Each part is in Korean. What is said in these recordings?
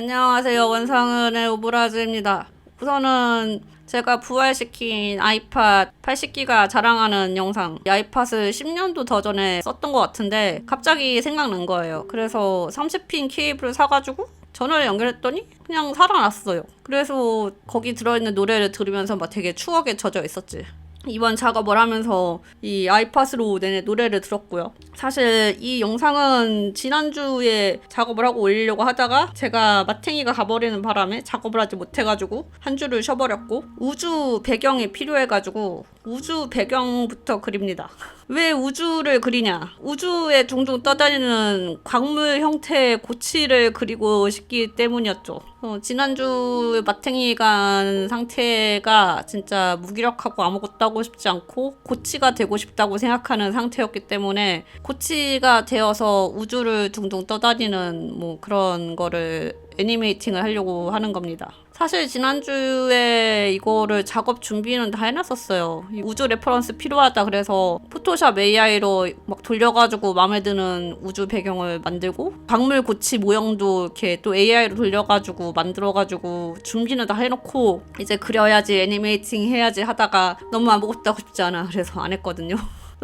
안녕하세요. 원상은의 오브라즈입니다. 우선은 제가 부활시킨 아이팟 80기가 자랑하는 영상, 이 아이팟을 10년도 더 전에 썼던 것 같은데 갑자기 생각난 거예요. 그래서 30핀 케이블을 사가지고 전원을 연결했더니 그냥 살아났어요. 그래서 거기 들어있는 노래를 들으면서 막 되게 추억에 젖어 있었지. 이번 작업을 하면서 이 아이팟으로 내내 노래를 들었고요. 사실 이 영상은 지난주에 작업을 하고 올리려고 하다가 제가 마탱이가 가버리는 바람에 작업을 하지 못해가지고 한 주를 쉬어버렸고, 우주 배경이 필요해가지고 우주 배경부터 그립니다. 왜 우주를 그리냐? 우주에 둥둥 떠다니는 광물 형태의 고치를 그리고 싶기 때문이었죠. 지난주 마탱이가 한 상태가 진짜 무기력하고 아무것도 하고 싶지 않고 고치가 되고 싶다고 생각하는 상태였기 때문에 고치가 되어서 우주를 둥둥 떠다니는 뭐 그런 거를 애니메이팅을 하려고 하는 겁니다. 사실 지난주에 이거를 작업 준비는 다 해놨었어요. 우주 레퍼런스 필요하다 그래서 포토샵 AI로 막 돌려가지고 마음에 드는 우주 배경을 만들고, 광물 고치 모형도 이렇게 또 AI로 돌려가지고 만들어가지고 준비는 다 해놓고 이제 그려야지 애니메이팅 해야지 하다가 너무 아무것도 하고 싶지 않아 그래서 안 했거든요.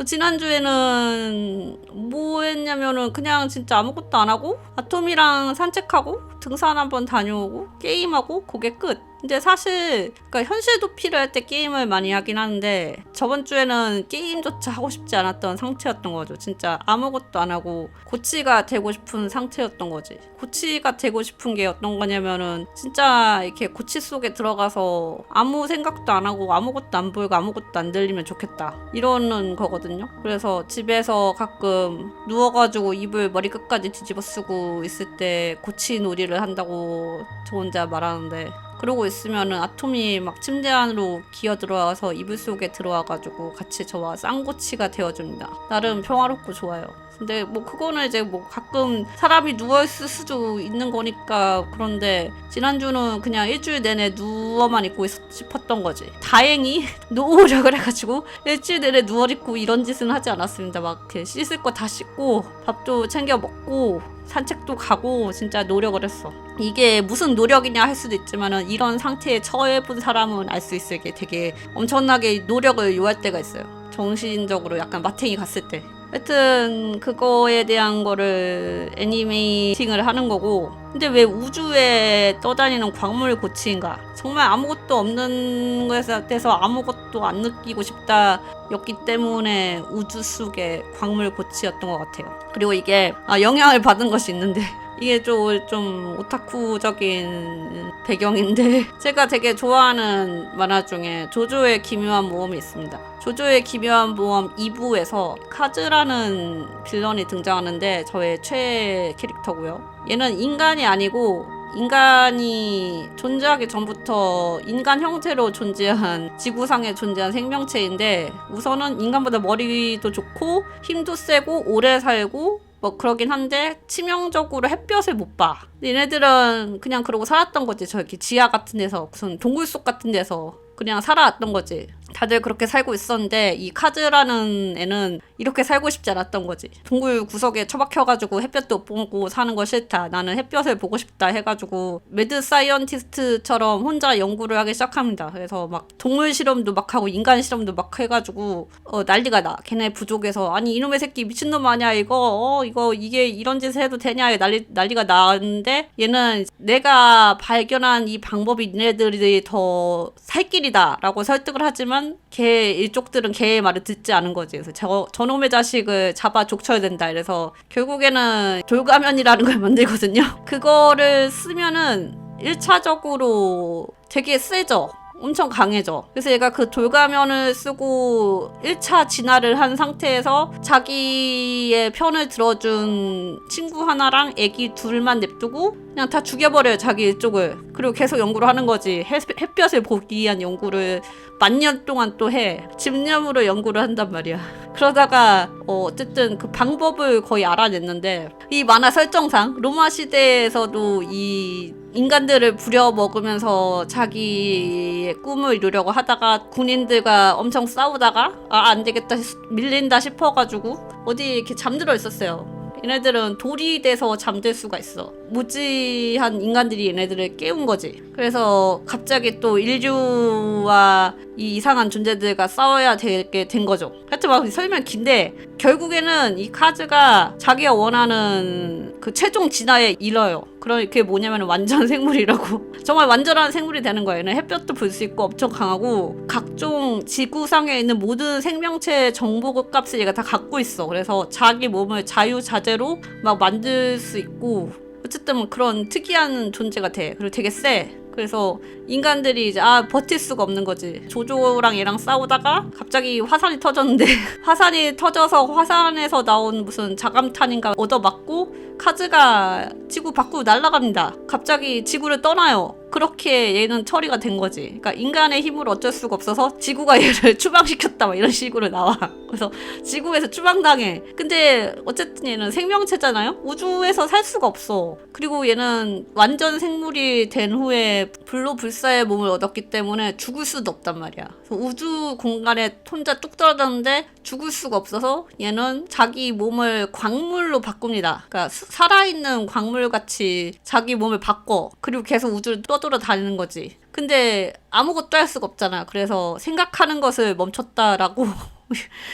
지난주에는 뭐 했냐면은 그냥 진짜 아무것도 안 하고 아톰이랑 산책하고 등산 한번 다녀오고 게임하고 그게 끝. 근데 사실 그러니까 현실 도피를 할 때 게임을 많이 하긴 하는데 저번 주에는 게임조차 하고 싶지 않았던 상태였던 거죠. 진짜 아무것도 안 하고 고치가 되고 싶은 상태였던 거지. 고치가 되고 싶은 게 어떤 거냐면은 진짜 이렇게 고치 속에 들어가서 아무 생각도 안 하고 아무것도 안 보이고 아무것도 안 들리면 좋겠다, 이러는 거거든요. 그래서 집에서 가끔 누워가지고 이불 머리 끝까지 뒤집어 쓰고 있을 때 고치 놀이를 한다고 저 혼자 말하는데, 그러고 있으면은 아톰이 막 침대 안으로 기어 들어와서 이불 속에 들어와가지고 같이 저와 쌍고치가 되어줍니다. 나름 평화롭고 좋아요. 근데 뭐 그거는 이제 뭐 가끔 사람이 누워있을 수도 있는 거니까. 그런데 지난주는 그냥 일주일 내내 누워만 있고 싶었던 거지. 다행히 노력을 해가지고 일주일 내내 누워있고 이런 짓은 하지 않았습니다. 막 이렇게 씻을 거 다 씻고 밥도 챙겨 먹고 산책도 가고 진짜 노력을 했어. 이게 무슨 노력이냐 할 수도 있지만은 이런 상태에 처해본 사람은 알 수 있어요. 이게 되게 엄청나게 노력을 요할 때가 있어요. 정신적으로 약간 마탱이 갔을 때. 하여튼 그거에 대한 거를 애니메이팅을 하는 거고, 근데 왜 우주에 떠다니는 광물 고치인가? 정말 아무것도 없는 것에서 아무것도 안 느끼고 싶다 였기 때문에 우주 속의 광물 고치였던 것 같아요. 그리고 이게 영향을 받은 것이 있는데 이게 좀 오타쿠적인 배경인데 제가 되게 좋아하는 만화 중에 조조의 기묘한 모험이 있습니다. 조조의 기묘한 모험 2부에서 카즈라는 빌런이 등장하는데 저의 최애 캐릭터고요. 얘는 인간이 아니고 인간이 존재하기 전부터 인간 형태로 존재한 지구상에 존재한 생명체인데, 우선은 인간보다 머리도 좋고 힘도 세고 오래 살고 뭐 그러긴 한데 치명적으로 햇볕을 못 봐. 얘네들은 그냥 그러고 살았던 거지. 저기 지하 같은 데서 무슨 동굴 속 같은 데서 그냥 살아왔던 거지. 다들 그렇게 살고 있었는데 이 카즈라는 애는 이렇게 살고 싶지 않았던 거지. 동굴 구석에 처박혀가지고 햇볕도 못 보고 사는 거 싫다, 나는 햇볕을 보고 싶다 해가지고 매드 사이언티스트처럼 혼자 연구를 하기 시작합니다. 그래서 막 동물 실험도 막 하고 인간 실험도 막 해가지고 난리가 나. 걔네 부족에서 아니 이놈의 새끼 미친놈 아니야 이거 이게 이런 짓을 해도 되냐 난리가 나는데, 얘는 내가 발견한 이 방법이 얘네들이 더 살 길이다 라고 설득을 하지만 걔 일족들은 걔의 말을 듣지 않은 거지. 그래서 저놈의 자식을 잡아 족쳐야 된다. 그래서 결국에는 돌가면이라는 걸 만들거든요. 그거를 쓰면은 1차적으로 되게 세져. 엄청 강해져. 그래서 얘가 그 돌가면을 쓰고 1차 진화를 한 상태에서 자기의 편을 들어준 친구 하나랑 애기 둘만 냅두고 그냥 다 죽여버려요, 자기 일족을. 그리고 계속 연구를 하는 거지. 햇볕을 보기 위한 연구를 만년 동안 또 해. 집념으로 연구를 한단 말이야. 그러다가 어쨌든 그 방법을 거의 알아냈는데, 이 만화 설정상 로마 시대에서도 이 인간들을 부려먹으면서 자기의 꿈을 이루려고 하다가 군인들과 엄청 싸우다가 안 되겠다 밀린다 싶어가지고 어디 이렇게 잠들어 있었어요. 얘네들은 돌이 돼서 잠들 수가 있어. 무지한 인간들이 얘네들을 깨운 거지. 그래서 갑자기 또 인류와 이 이상한 존재들과 싸워야 되게 된 거죠. 하여튼 막 설명 긴데 결국에는 이 카즈가 자기가 원하는 그 최종 진화에 이뤄요. 그게 뭐냐면 완전 생물이라고. 정말 완전한 생물이 되는 거예요. 얘는 햇볕도 볼 수 있고 엄청 강하고 각종 지구상에 있는 모든 생명체 정보 값을 얘가 다 갖고 있어. 그래서 자기 몸을 자유자재로 막 만들 수 있고 어쨌든 그런 특이한 존재가 돼. 그리고 되게 세. 그래서 인간들이 이제 버틸 수가 없는 거지. 조조랑 얘랑 싸우다가 갑자기 화산이 터졌는데 화산이 터져서 화산에서 나온 무슨 자감탄인가 얻어맞고 카즈가 지구 밖으로 날아갑니다. 갑자기 지구를 떠나요. 그렇게 얘는 처리가 된 거지. 그러니까 인간의 힘으로 어쩔 수가 없어서 지구가 얘를 추방시켰다 막 이런 식으로 나와. 그래서 지구에서 추방당해. 근데 어쨌든 얘는 생명체잖아요. 우주에서 살 수가 없어. 그리고 얘는 완전 생물이 된 후에 불로불사의 몸을 얻었기 때문에 죽을 수도 없단 말이야. 그래서 우주 공간에 혼자 뚝 떨어졌는데 죽을 수가 없어서 얘는 자기 몸을 광물로 바꿉니다. 그러니까 살아있는 광물같이 자기 몸을 바꿔. 그리고 계속 우주를 떠돌아다니는 거지. 근데 아무것도 할 수가 없잖아. 그래서 생각하는 것을 멈췄다라고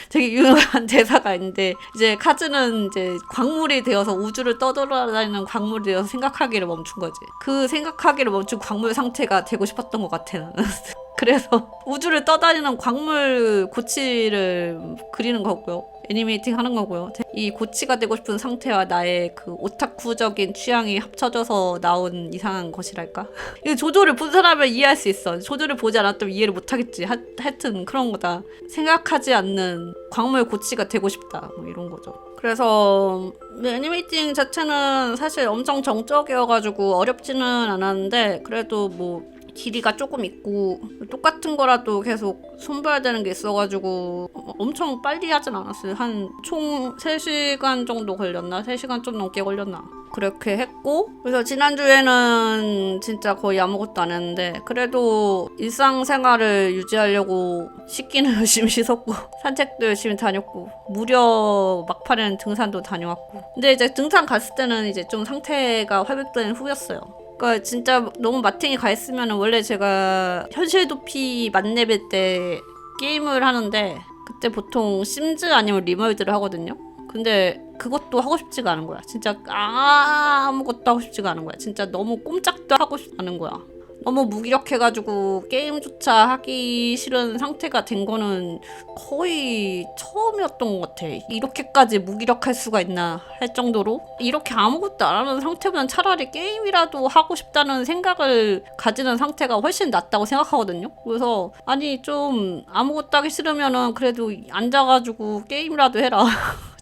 되게 유명한 대사가 있는데 이제 카즈는 이제 광물이 되어서 우주를 떠돌아다니는 광물이 되어서 생각하기를 멈춘 거지. 그 생각하기를 멈춘 광물 상태가 되고 싶었던 것 같아 나는. 그래서 우주를 떠다니는 광물 고치를 그리는 거고요. 애니메이팅 하는 거고요. 이 고치가 되고 싶은 상태와 나의 그 오타쿠적인 취향이 합쳐져서 나온 이상한 것이랄까? 이 조조를 본 사람은 이해할 수 있어. 조조를 보지 않았다면 이해를 못하겠지. 하여튼 그런 거다. 생각하지 않는 광물 고치가 되고 싶다. 뭐 이런 거죠. 그래서 애니메이팅 자체는 사실 엄청 정적이어가지고 어렵지는 않았는데 그래도 뭐 길이가 조금 있고 똑같은 거라도 계속 손봐야 되는 게 있어가지고 엄청 빨리 하진 않았어요. 한 총 3시간 정도 걸렸나? 3시간 좀 넘게 걸렸나? 그렇게 했고 그래서 지난주에는 진짜 거의 아무것도 안 했는데 그래도 일상생활을 유지하려고 씻기는 열심히 씻었고 산책도 열심히 다녔고 무려 막판에는 등산도 다녀왔고 근데 이제 등산 갔을 때는 이제 좀 상태가 회복된 후였어요. 그러니까 진짜 너무 마탱이 가 있으면 원래 제가 현실 도피 만렙일 때 게임을 하는데 그때 보통 심즈 아니면 리멀드를 하거든요. 근데 그것도 하고 싶지가 않은 거야. 진짜 아무것도 하고 싶지가 않은 거야. 진짜 너무 꼼짝도 하고 싶지 않은 거야. 너무 무기력해가지고 게임조차 하기 싫은 상태가 된 거는 거의 처음이었던 것 같아. 이렇게까지 무기력할 수가 있나 할 정도로 이렇게 아무것도 안 하는 상태보단 차라리 게임이라도 하고 싶다는 생각을 가지는 상태가 훨씬 낫다고 생각하거든요. 그래서 아니 좀 아무것도 하기 싫으면은 그래도 앉아가지고 게임이라도 해라.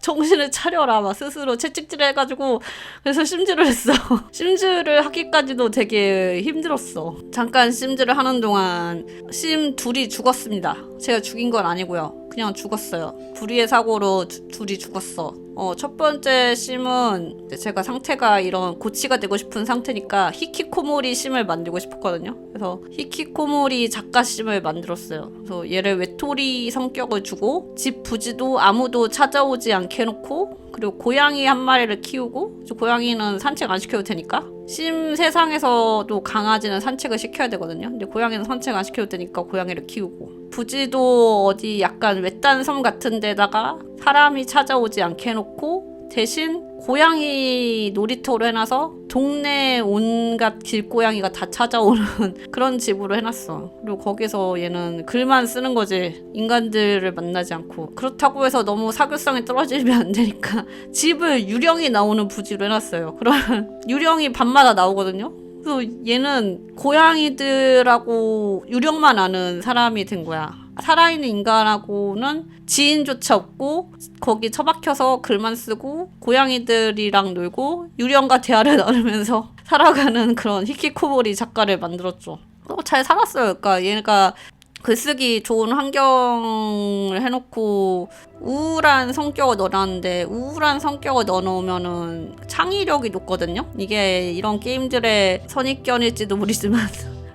정신을 차려라 막 스스로 채찍질 해가지고 그래서 심즈를 했어. 심즈를 하기까지도 되게 힘들었어. 잠깐 심즈를 하는 동안 심 둘이 죽었습니다. 제가 죽인 건 아니고요. 그냥 죽었어요. 불의의 사고로 둘이 죽었어. 첫 번째 심은 제가 상태가 이런 고치가 되고 싶은 상태니까 히키코모리 심을 만들고 싶었거든요. 그래서 히키코모리 작가 심을 만들었어요. 그래서 얘를 외톨이 성격을 주고 집 부지도 아무도 찾아오지 않게 해놓고 그리고 고양이 한 마리를 키우고 고양이는 산책 안 시켜도 되니까 심 세상에서도 강아지는 산책을 시켜야 되거든요. 근데 고양이는 산책 안 시켜도 되니까 고양이를 키우고 부지도 어디 약간 외딴 섬 같은 데다가 사람이 찾아오지 않게 해놓고 대신 고양이 놀이터로 해놔서 동네 온갖 길고양이가 다 찾아오는 그런 집으로 해놨어. 그리고 거기서 얘는 글만 쓰는 거지. 인간들을 만나지 않고. 그렇다고 해서 너무 사교성이 떨어지면 안 되니까 집을 유령이 나오는 부지로 해놨어요. 그러면 유령이 밤마다 나오거든요. 그래서 얘는 고양이들하고 유령만 아는 사람이 된 거야. 살아있는 인간하고는 지인조차 없고 거기 처박혀서 글만 쓰고 고양이들이랑 놀고 유령과 대화를 나누면서 살아가는 그런 히키코모리 작가를 만들었죠. 잘 살았어요. 그러니까 얘가 글쓰기 좋은 환경을 해놓고 우울한 성격을 넣어놨는데 우울한 성격을 넣어놓으면은 창의력이 높거든요. 이게 이런 게임들의 선입견일지도 모르지만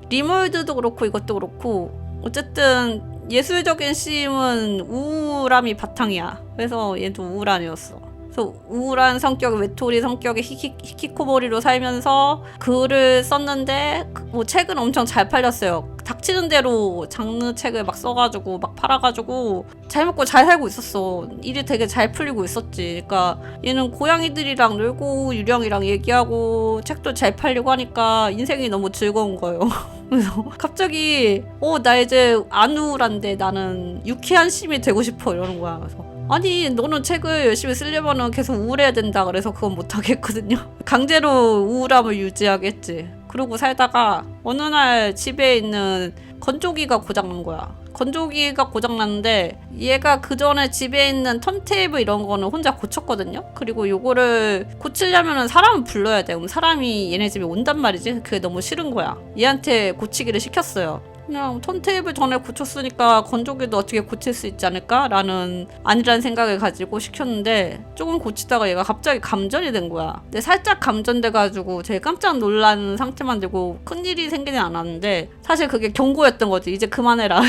리몰드도 그렇고 이것도 그렇고 어쨌든 예술적인 씬은 우울함이 바탕이야. 그래서 얘도 우울한 애였어. 그래서 우울한 성격, 외톨이 성격의 히키코모리로 살면서 글을 썼는데 뭐 책은 엄청 잘 팔렸어요. 닥치는 대로 장르 책을 막 써가지고 막 팔아가지고 잘 먹고 잘 살고 있었어. 일이 되게 잘 풀리고 있었지. 그러니까 얘는 고양이들이랑 놀고 유령이랑 얘기하고 책도 잘 팔리고 하니까 인생이 너무 즐거운 거예요. 그래서 갑자기 나 이제 안 우울한데 나는 유쾌한 심이 되고 싶어 이러는 거야. 그래서 아니 너는 책을 열심히 쓰려면 계속 우울해야 된다. 그래서 그건 못하겠거든요. 강제로 우울함을 유지하겠지. 그러고 살다가 어느 날 집에 있는 건조기가 고장난 거야. 건조기가 고장났는데 얘가 그 전에 집에 있는 턴테이블 이런 거는 혼자 고쳤거든요. 그리고 요거를 고치려면 사람을 불러야 돼. 그럼 사람이 얘네 집에 온단 말이지. 그게 너무 싫은 거야. 얘한테 고치기를 시켰어요. 그냥 턴테이블 전에 고쳤으니까 건조기도 어떻게 고칠 수 있지 않을까? 라는 아니라는 생각을 가지고 시켰는데 조금 고치다가 얘가 갑자기 감전이 된 거야. 근데 살짝 감전돼가지고 제가 깜짝 놀란 상태만 되고 큰일이 생기진 않았는데 사실 그게 경고였던 거지. 이제 그만해라.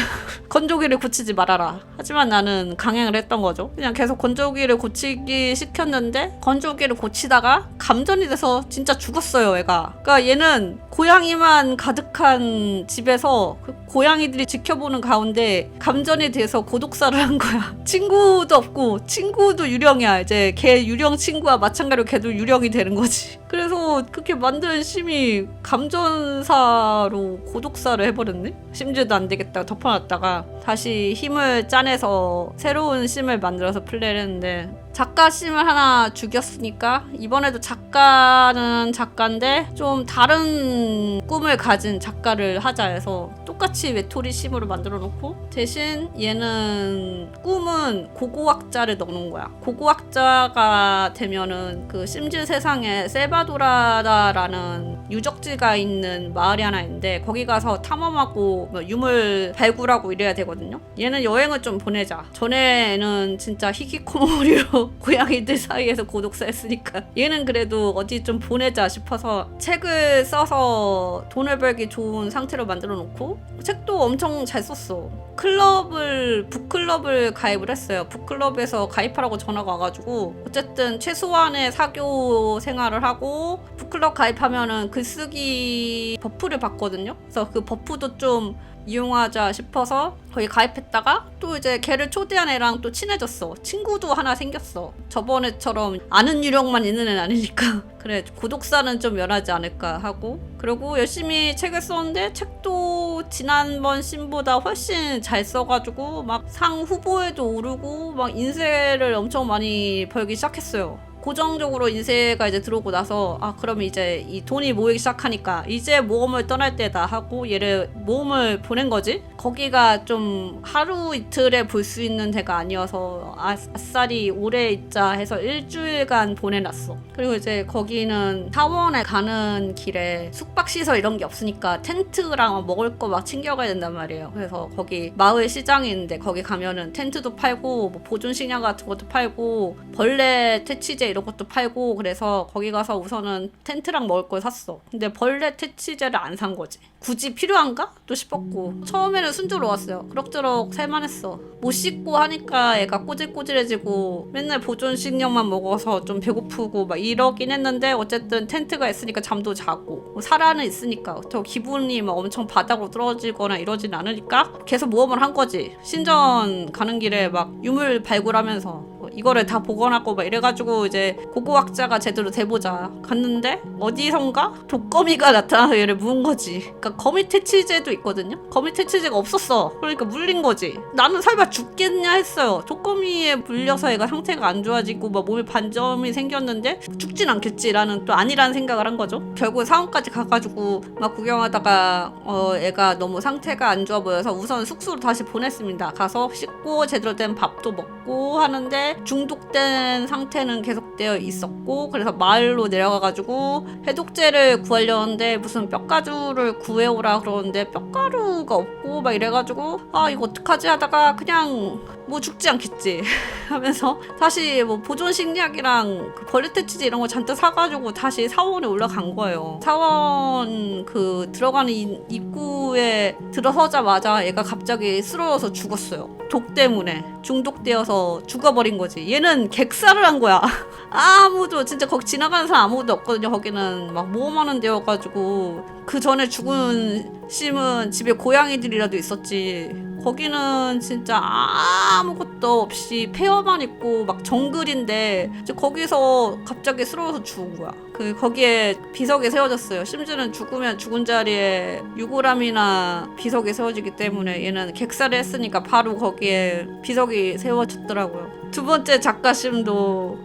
건조기를 고치지 말아라. 하지만 나는 강행을 했던 거죠. 그냥 계속 건조기를 고치기 시켰는데 건조기를 고치다가 감전이 돼서 진짜 죽었어요, 얘가. 그러니까 얘는 고양이만 가득한 집에서 고양이들이 지켜보는 가운데 감전이 돼서 고독사를 한 거야. 친구도 없고 친구도 유령이야. 이제 걔 유령 친구와 마찬가지로 걔도 유령이 되는 거지. 그래서 그렇게 만든 심이 감전사로 고독사를 해버렸네? 심지어도 안 되겠다 덮어놨다가 다시 힘을 짜내서 새로운 심을 만들어서 플레이를 했는데 작가 심을 하나 죽였으니까 이번에도 작가는 작가인데 좀 다른 꿈을 가진 작가를 하자 해서 똑같이 외톨이 심으로 만들어 놓고 대신 얘는 꿈은 고고학자를 넣는 거야. 고고학자가 되면은 그 심즈 세상에 셀바도라라는 유적지가 있는 마을이 하나 있는데 거기 가서 탐험하고 뭐 유물 발굴하고 이래야 되거든요. 얘는 여행을 좀 보내자. 전에는 진짜 히키코모리로 고양이들 사이에서 고독사 했으니까 얘는 그래도 어디 좀 보내자 싶어서 책을 써서 돈을 벌기 좋은 상태로 만들어 놓고 책도 엄청 잘 썼어. 북클럽을 가입을 했어요. 북클럽에서 가입하라고 전화가 와가지고 어쨌든 최소한의 사교 생활을 하고 북클럽 가입하면은 글쓰기 버프를 받거든요. 그래서 그 버프도 좀 이용하자 싶어서 거기 가입했다가 또 이제 걔를 초대한 애랑 또 친해졌어. 친구도 하나 생겼어. 저번에처럼 아는 유령만 있는 애는 아니니까 그래 고독사는 좀 면하지 않을까 하고 그리고 열심히 책을 썼는데 책도 지난번 신보다 훨씬 잘 써가지고 막 상 후보에도 오르고 막 인세를 엄청 많이 벌기 시작했어요. 고정적으로 인세가 이제 들어오고 나서 그럼 이제 이 돈이 모이기 시작하니까 이제 모험을 떠날 때다 하고 얘를 모험을 보낸 거지. 거기가 좀 하루 이틀에 볼 수 있는 데가 아니어서 아싸리 오래 있자 해서 일주일간 보내놨어. 그리고 이제 거기는 사원에 가는 길에 숙박시설 이런 게 없으니까 텐트랑 먹을 거 막 챙겨가야 된단 말이에요. 그래서 거기 마을 시장이 있는데 거기 가면은 텐트도 팔고 뭐 보존 식량 같은 것도 팔고 벌레 퇴치제 이런 것도 팔고 그래서 거기 가서 우선은 텐트랑 먹을 걸 샀어. 근데 벌레 퇴치제를 안 산 거지. 굳이 필요한가? 또 싶었고 처음에는 순조로웠어요. 그럭저럭 살만했어. 못 씻고 하니까 애가 꼬질꼬질해지고 맨날 보존 식량만 먹어서 좀 배고프고 막 이러긴 했는데 어쨌든 텐트가 있으니까 잠도 자고 살아는 있으니까 더 기분이 막 엄청 바닥으로 떨어지거나 이러진 않으니까 계속 모험을 한 거지. 신전 가는 길에 막 유물 발굴하면서 이거를 다 복원하고 막 이래가지고 이제 고고학자가 제대로 돼보자 갔는데 어디선가 독거미가 나타나서 얘를 무은 거지. 그러니까 거미 퇴치제도 있거든요. 거미 퇴치제가 없었어. 그러니까 물린 거지. 나는 설마 죽겠냐 했어요. 독거미에 물려서 얘가 상태가 안 좋아지고 막 몸에 반점이 생겼는데 죽진 않겠지라는 또 아니라는 생각을 한 거죠. 결국 사원까지 가가지고 막 구경하다가 애가 너무 상태가 안 좋아 보여서 우선 숙소로 다시 보냈습니다. 가서 씻고 제대로 된 밥도 먹고 하는데 중독된 상태는 계속되어 있었고 그래서 마을로 내려가가지고 해독제를 구하려는데 무슨 뼈가루를 구해오라 그러는데 뼈가루가 없고 막 이래가지고 이거 어떡하지 하다가 그냥 뭐 죽지 않겠지 하면서 다시 뭐 보존 식량이랑 그 벌레 퇴치제 이런 거 잔뜩 사가지고 다시 사원에 올라간 거예요. 사원 그 들어가는 입구에 들어서자마자 얘가 갑자기 쓰러져서 죽었어요. 독 때문에 중독되어서 죽어버린 거지. 얘는 객사를 한 거야. 아무도 진짜 거기 지나가는 사람 아무도 없거든요. 거기는 막 모험하는 데여가지고 그 전에 죽은 심은 집에 고양이들이라도 있었지. 거기는 진짜 아무것도 없이 폐허만 있고 막 정글인데 이제 거기서 갑자기 쓰러져서 죽은 거야. 거기에 비석이 세워졌어요. 심지어는 죽으면 죽은 자리에 유골함이나 비석이 세워지기 때문에 얘는 객사를 했으니까 바로 거기에 비석이 세워졌더라고요. 두 번째 작가심은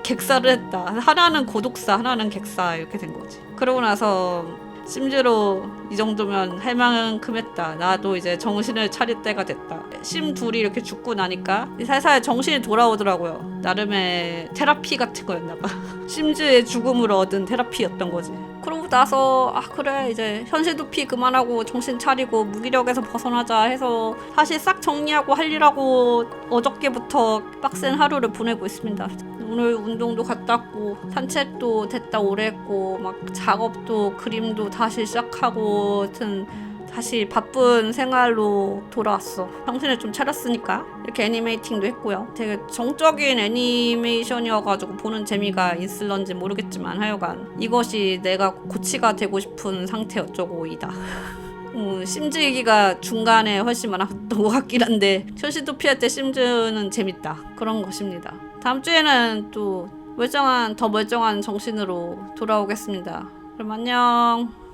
객사를 했다. 하나는 고독사, 하나는 객사 이렇게 된 거지. 그러고 나서 심지로 이 정도면 할 만큼 했다. 나도 이제 정신을 차릴 때가 됐다. 심 둘이 이렇게 죽고 나니까 살살 정신이 돌아오더라고요. 나름의 테라피 같은 거였나 봐. 심즈의 죽음으로 얻은 테라피였던 거지. 그러고 나서 그래 이제 현실 도피 그만하고 정신 차리고 무기력에서 벗어나자 해서 다시 싹 정리하고 할 일하고 어저께부터 빡센 하루를 보내고 있습니다. 오늘 운동도 갔다 왔고 산책도 됐다 오래 했고 막 작업도 그림도 다시 시작하고 하여튼 다시 바쁜 생활로 돌아왔어. 정신을 좀 차렸으니까 이렇게 애니메이팅도 했고요. 되게 정적인 애니메이션이어가지고 보는 재미가 있을런지 모르겠지만 하여간 이것이 내가 고치가 되고 싶은 상태 어쩌고이다. 심즈이기가 중간에 훨씬 많았던 것 같긴 한데 현실 도피할 때 심즈는 재밌다. 그런 것입니다. 다음 주에는 또 더 멀쩡한 정신으로 돌아오겠습니다. 그럼 안녕.